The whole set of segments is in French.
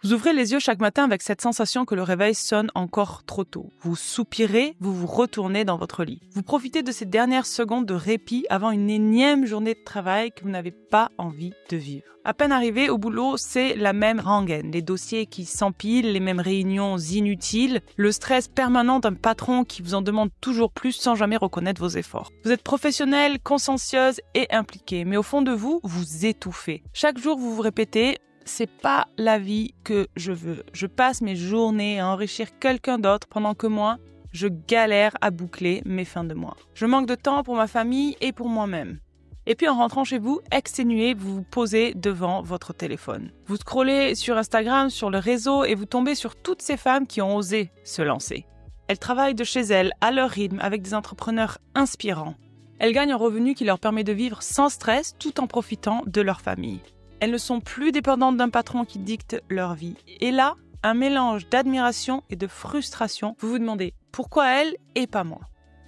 Vous ouvrez les yeux chaque matin avec cette sensation que le réveil sonne encore trop tôt. Vous soupirez, vous vous retournez dans votre lit. Vous profitez de ces dernières secondes de répit avant une énième journée de travail que vous n'avez pas envie de vivre. À peine arrivé au boulot, c'est la même rengaine. Les dossiers qui s'empilent, les mêmes réunions inutiles, le stress permanent d'un patron qui vous en demande toujours plus sans jamais reconnaître vos efforts. Vous êtes professionnelle, consciencieuse et impliquée, mais au fond de vous, vous étouffez. Chaque jour, vous vous répétez: c'est pas la vie que je veux. Je passe mes journées à enrichir quelqu'un d'autre pendant que moi, je galère à boucler mes fins de mois. Je manque de temps pour ma famille et pour moi-même. Et puis en rentrant chez vous, exténué, vous vous posez devant votre téléphone. Vous scrollez sur Instagram, sur le réseau et vous tombez sur toutes ces femmes qui ont osé se lancer. Elles travaillent de chez elles, à leur rythme, avec des entrepreneurs inspirants. Elles gagnent un revenu qui leur permet de vivre sans stress tout en profitant de leur famille. Elles ne sont plus dépendantes d'un patron qui dicte leur vie. Et là, un mélange d'admiration et de frustration. Vous vous demandez pourquoi elle et pas moi.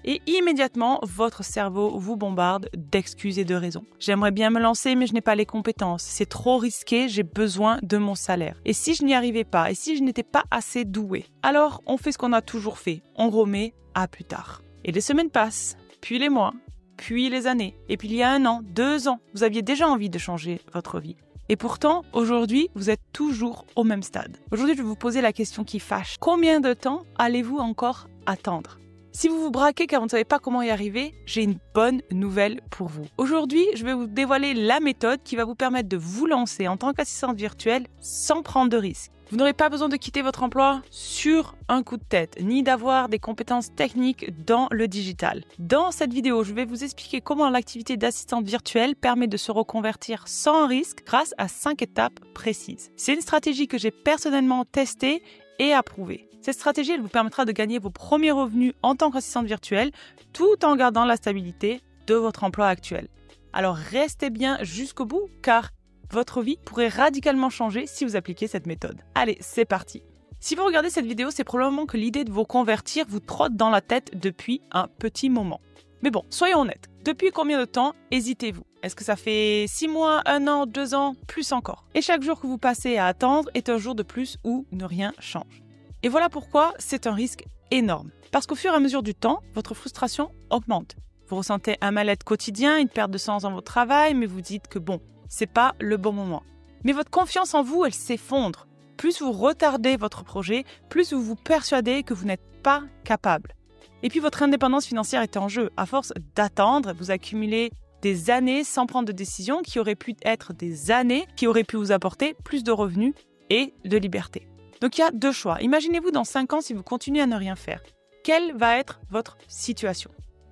Et immédiatement, votre cerveau vous bombarde d'excuses et de raisons. J'aimerais bien me lancer, mais je n'ai pas les compétences. C'est trop risqué, j'ai besoin de mon salaire. Et si je n'y arrivais pas, et si je n'étais pas assez douée? Alors, on fait ce qu'on a toujours fait. On remet à plus tard. Et les semaines passent, puis les mois, puis les années. Et puis il y a 1 an, 2 ans, vous aviez déjà envie de changer votre vie. Et pourtant, aujourd'hui, vous êtes toujours au même stade. Aujourd'hui, je vais vous poser la question qui fâche. Combien de temps allez-vous encore attendre? Si vous vous braquez car vous ne savez pas comment y arriver, j'ai une bonne nouvelle pour vous. Aujourd'hui, je vais vous dévoiler la méthode qui va vous permettre de vous lancer en tant qu'assistante virtuelle sans prendre de risques. Vous n'aurez pas besoin de quitter votre emploi sur un coup de tête, ni d'avoir des compétences techniques dans le digital. Dans cette vidéo, je vais vous expliquer comment l'activité d'assistante virtuelle permet de se reconvertir sans risque grâce à 5 étapes précises. C'est une stratégie que j'ai personnellement testée et approuvée. Cette stratégie, elle vous permettra de gagner vos premiers revenus en tant qu'assistante virtuelle tout en gardant la stabilité de votre emploi actuel. Alors restez bien jusqu'au bout car votre vie pourrait radicalement changer si vous appliquez cette méthode. Allez, c'est parti. Si vous regardez cette vidéo, c'est probablement que l'idée de vous convertir vous trotte dans la tête depuis un petit moment. Mais bon, soyons honnêtes. Depuis combien de temps hésitez-vous? Est-ce que ça fait 6 mois, 1 an, 2 ans, plus encore? Et chaque jour que vous passez à attendre est un jour de plus où ne rien change. Et voilà pourquoi c'est un risque énorme. Parce qu'au fur et à mesure du temps, votre frustration augmente. Vous ressentez un mal-être quotidien, une perte de sens dans votre travail, mais vous dites que bon, c'est pas le bon moment. Mais votre confiance en vous, elle s'effondre. Plus vous retardez votre projet, plus vous vous persuadez que vous n'êtes pas capable. Et puis votre indépendance financière est en jeu. À force d'attendre, vous accumulez des années sans prendre de décision qui auraient pu être des années qui auraient pu vous apporter plus de revenus et de liberté. Donc il y a 2 choix. Imaginez-vous dans 5 ans si vous continuez à ne rien faire. Quelle va être votre situation?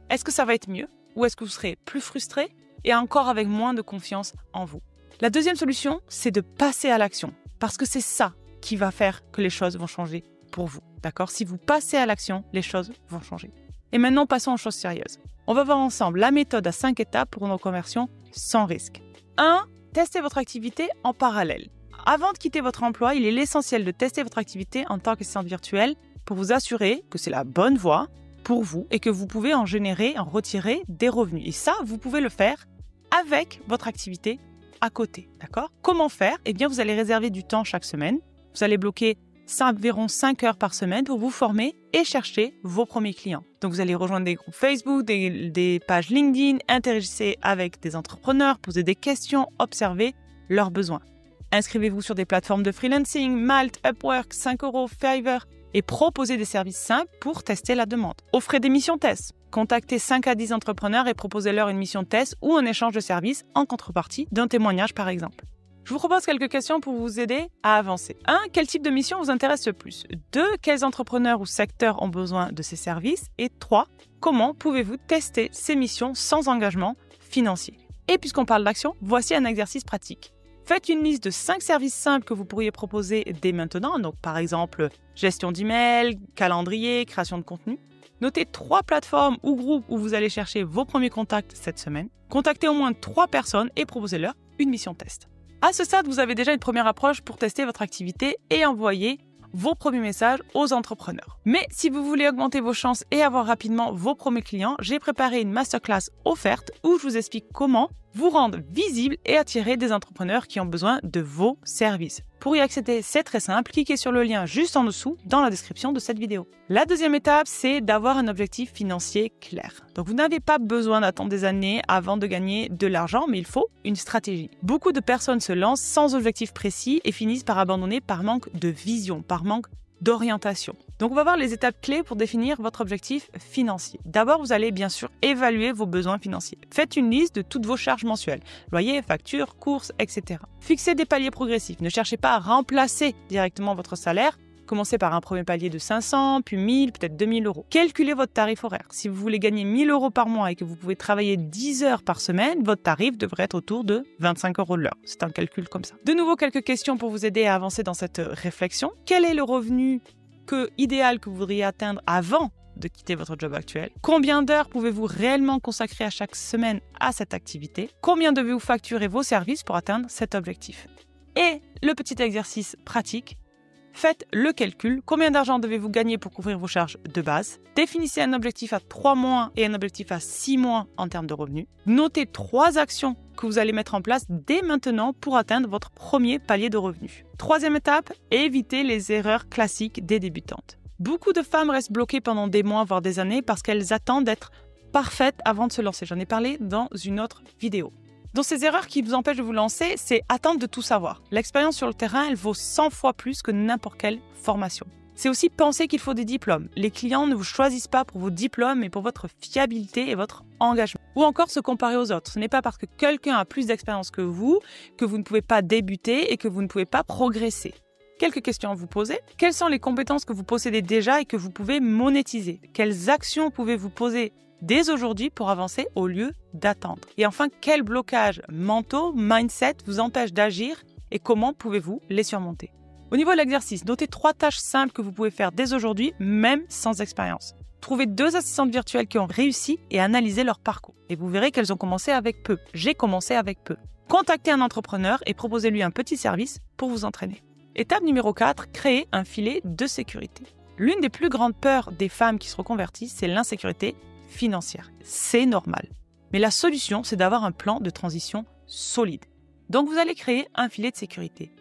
Est-ce que ça va être mieux ou est-ce que vous serez plus frustré et encore avec moins de confiance en vous? La deuxième solution, c'est de passer à l'action parce que c'est ça qui va faire que les choses vont changer pour vous. D'accord? Si vous passez à l'action, les choses vont changer. Et maintenant, passons aux choses sérieuses. On va voir ensemble la méthode à 5 étapes pour une reconversion sans risque. 1. Testez votre activité en parallèle. Avant de quitter votre emploi, il est essentiel de tester votre activité en tant qu'assistante virtuelle pour vous assurer que c'est la bonne voie pour vous et que vous pouvez en retirer des revenus. Et ça, vous pouvez le faire avec votre activité à côté. D'accord? Comment faire? Eh bien, vous allez réserver du temps chaque semaine. Vous allez bloquer environ 5 heures par semaine pour vous former et chercher vos premiers clients. Donc, vous allez rejoindre des groupes Facebook, des pages LinkedIn, interagir avec des entrepreneurs, poser des questions, observer leurs besoins. Inscrivez-vous sur des plateformes de freelancing, Malt, Upwork, 5€, Fiverr et proposez des services simples pour tester la demande. Offrez des missions tests. Contactez 5 à 10 entrepreneurs et proposez-leur une mission test ou un échange de services en contrepartie d'un témoignage par exemple. Je vous propose quelques questions pour vous aider à avancer. 1. Quel type de mission vous intéresse le plus? 2. Quels entrepreneurs ou secteurs ont besoin de ces services? Et 3. Comment pouvez-vous tester ces missions sans engagement financier? Et puisqu'on parle d'action, voici un exercice pratique. Faites une liste de 5 services simples que vous pourriez proposer dès maintenant. Donc, par exemple, gestion d'email, calendrier, création de contenu. Notez 3 plateformes ou groupes où vous allez chercher vos premiers contacts cette semaine. Contactez au moins 3 personnes et proposez-leur une mission test. À ce stade, vous avez déjà une première approche pour tester votre activité et envoyer vos premiers messages aux entrepreneurs. Mais si vous voulez augmenter vos chances et avoir rapidement vos premiers clients, j'ai préparé une masterclass offerte où je vous explique comment vous rendre visible et attirer des entrepreneurs qui ont besoin de vos services. Pour y accéder, c'est très simple. Cliquez sur le lien juste en dessous dans la description de cette vidéo. La deuxième étape, c'est d'avoir un objectif financier clair. Donc vous n'avez pas besoin d'attendre des années avant de gagner de l'argent, mais il faut une stratégie. Beaucoup de personnes se lancent sans objectif précis et finissent par abandonner par manque de vision, par manque d'orientation. Donc on va voir les étapes clés pour définir votre objectif financier. D'abord, vous allez bien sûr évaluer vos besoins financiers. Faites une liste de toutes vos charges mensuelles, loyer, factures, courses, etc. Fixez des paliers progressifs. Ne cherchez pas à remplacer directement votre salaire. Commencez par un premier palier de 500, puis 1000, peut-être 2000 euros. Calculez votre tarif horaire. Si vous voulez gagner 1000 euros par mois et que vous pouvez travailler 10 heures par semaine, votre tarif devrait être autour de 25 euros de l'heure. C'est un calcul comme ça. De nouveau, quelques questions pour vous aider à avancer dans cette réflexion. Quel est le revenu idéal que vous voudriez atteindre avant de quitter votre job actuel? Combien d'heures pouvez-vous réellement consacrer à chaque semaine à cette activité? Combien devez-vous facturer vos services pour atteindre cet objectif? Et le petit exercice pratique, faites le calcul. Combien d'argent devez-vous gagner pour couvrir vos charges de base? Définissez un objectif à 3 mois et un objectif à 6 mois en termes de revenus. Notez 3 actions que vous allez mettre en place dès maintenant pour atteindre votre premier palier de revenus. Troisième étape, évitez les erreurs classiques des débutantes. Beaucoup de femmes restent bloquées pendant des mois, voire des années, parce qu'elles attendent d'être parfaites avant de se lancer. J'en ai parlé dans une autre vidéo. Donc ces erreurs qui vous empêchent de vous lancer, c'est attendre de tout savoir. L'expérience sur le terrain, elle vaut 100 fois plus que n'importe quelle formation. C'est aussi penser qu'il faut des diplômes. Les clients ne vous choisissent pas pour vos diplômes, mais pour votre fiabilité et votre engagement. Ou encore se comparer aux autres. Ce n'est pas parce que quelqu'un a plus d'expérience que vous ne pouvez pas débuter et que vous ne pouvez pas progresser. Quelques questions à vous poser. Quelles sont les compétences que vous possédez déjà et que vous pouvez monétiser? Quelles actions pouvez-vous poser dès aujourd'hui pour avancer au lieu d'attendre? Et enfin, quels blocages mentaux, mindset vous empêchent d'agir et comment pouvez-vous les surmonter? Au niveau de l'exercice, notez 3 tâches simples que vous pouvez faire dès aujourd'hui, même sans expérience. Trouvez 2 assistantes virtuelles qui ont réussi et analysez leur parcours. Et vous verrez qu'elles ont commencé avec peu. J'ai commencé avec peu. Contactez un entrepreneur et proposez-lui un petit service pour vous entraîner. Étape numéro 4, créez un filet de sécurité. L'une des plus grandes peurs des femmes qui se reconvertissent, c'est l'insécurité financière. C'est normal. Mais la solution, c'est d'avoir un plan de transition solide. Donc vous allez créer un filet de sécurité.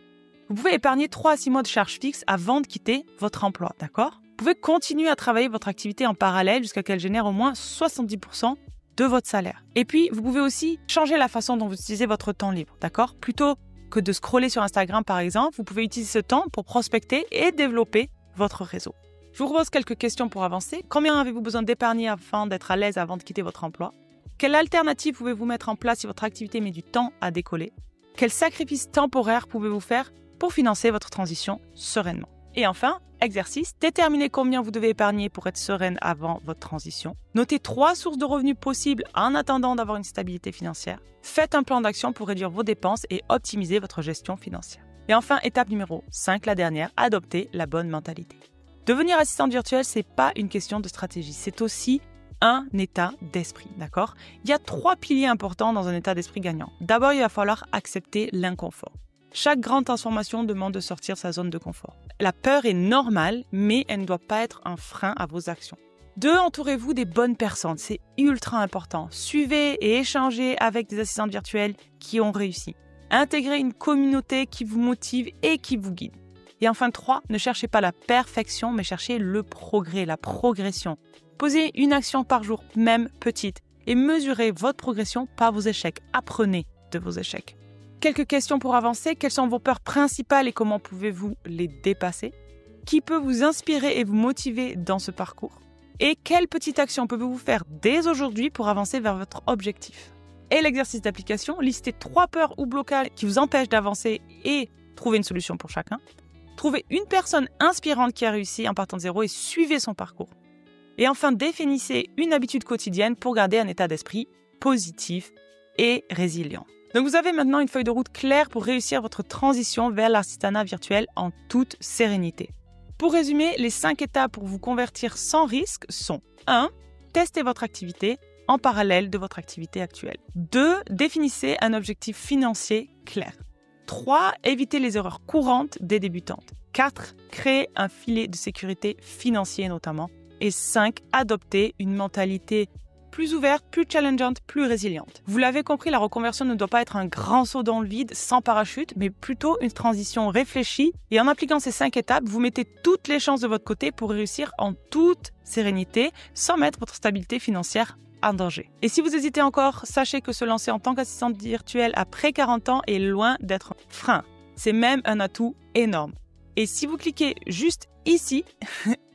Vous pouvez épargner 3 à 6 mois de charges fixes avant de quitter votre emploi, d'accord? Vous pouvez continuer à travailler votre activité en parallèle jusqu'à qu'elle génère au moins 70% de votre salaire. Et puis, vous pouvez aussi changer la façon dont vous utilisez votre temps libre, d'accord? Plutôt que de scroller sur Instagram, par exemple, vous pouvez utiliser ce temps pour prospecter et développer votre réseau. Je vous propose quelques questions pour avancer. Combien avez-vous besoin d'épargner afin d'être à l'aise avant de quitter votre emploi? Quelle alternative pouvez-vous mettre en place si votre activité met du temps à décoller? Quels sacrifices temporaires pouvez-vous faire pour financer votre transition sereinement? Et enfin, exercice, déterminez combien vous devez épargner pour être sereine avant votre transition. Notez 3 sources de revenus possibles en attendant d'avoir une stabilité financière. Faites un plan d'action pour réduire vos dépenses et optimiser votre gestion financière. Et enfin, étape numéro 5, la dernière, adoptez la bonne mentalité. Devenir assistante virtuelle, c'est pas une question de stratégie, c'est aussi un état d'esprit, d'accord? Il y a 3 piliers importants dans un état d'esprit gagnant. D'abord, il va falloir accepter l'inconfort. Chaque grande transformation demande de sortir de sa zone de confort. La peur est normale, mais elle ne doit pas être un frein à vos actions. 2, entourez-vous des bonnes personnes, c'est ultra important. Suivez et échangez avec des assistantes virtuelles qui ont réussi. Intégrez une communauté qui vous motive et qui vous guide. Et enfin 3, ne cherchez pas la perfection, mais cherchez le progrès, la progression. Posez une action par jour, même petite, et mesurez votre progression par vos échecs. Apprenez de vos échecs. Quelques questions pour avancer. Quelles sont vos peurs principales et comment pouvez-vous les dépasser? Qui peut vous inspirer et vous motiver dans ce parcours? Et quelle petite action pouvez-vous faire dès aujourd'hui pour avancer vers votre objectif? Et l'exercice d'application, listez 3 peurs ou blocages qui vous empêchent d'avancer et trouvez une solution pour chacun. Trouvez une personne inspirante qui a réussi en partant de zéro et suivez son parcours. Et enfin, définissez une habitude quotidienne pour garder un état d'esprit positif et résilient. Donc vous avez maintenant une feuille de route claire pour réussir votre transition vers l'assistanat virtuel en toute sérénité. Pour résumer, les 5 étapes pour vous convertir sans risque sont 1. Testez votre activité en parallèle de votre activité actuelle. 2. Définissez un objectif financier clair. 3. Évitez les erreurs courantes des débutantes. 4. Créez un filet de sécurité financier notamment. Et 5. Adoptez une mentalité plus ouverte, plus challengeante, plus résiliente. Vous l'avez compris, la reconversion ne doit pas être un grand saut dans le vide sans parachute, mais plutôt une transition réfléchie. Et en appliquant ces 5 étapes, vous mettez toutes les chances de votre côté pour réussir en toute sérénité, sans mettre votre stabilité financière en danger. Et si vous hésitez encore, sachez que se lancer en tant qu'assistante virtuelle après 40 ans est loin d'être un frein. C'est même un atout énorme. Et si vous cliquez juste ici,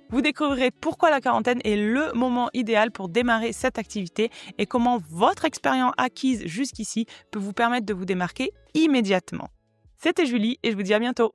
vous découvrirez pourquoi la quarantaine est le moment idéal pour démarrer cette activité et comment votre expérience acquise jusqu'ici peut vous permettre de vous démarquer immédiatement. C'était Julie et je vous dis à bientôt.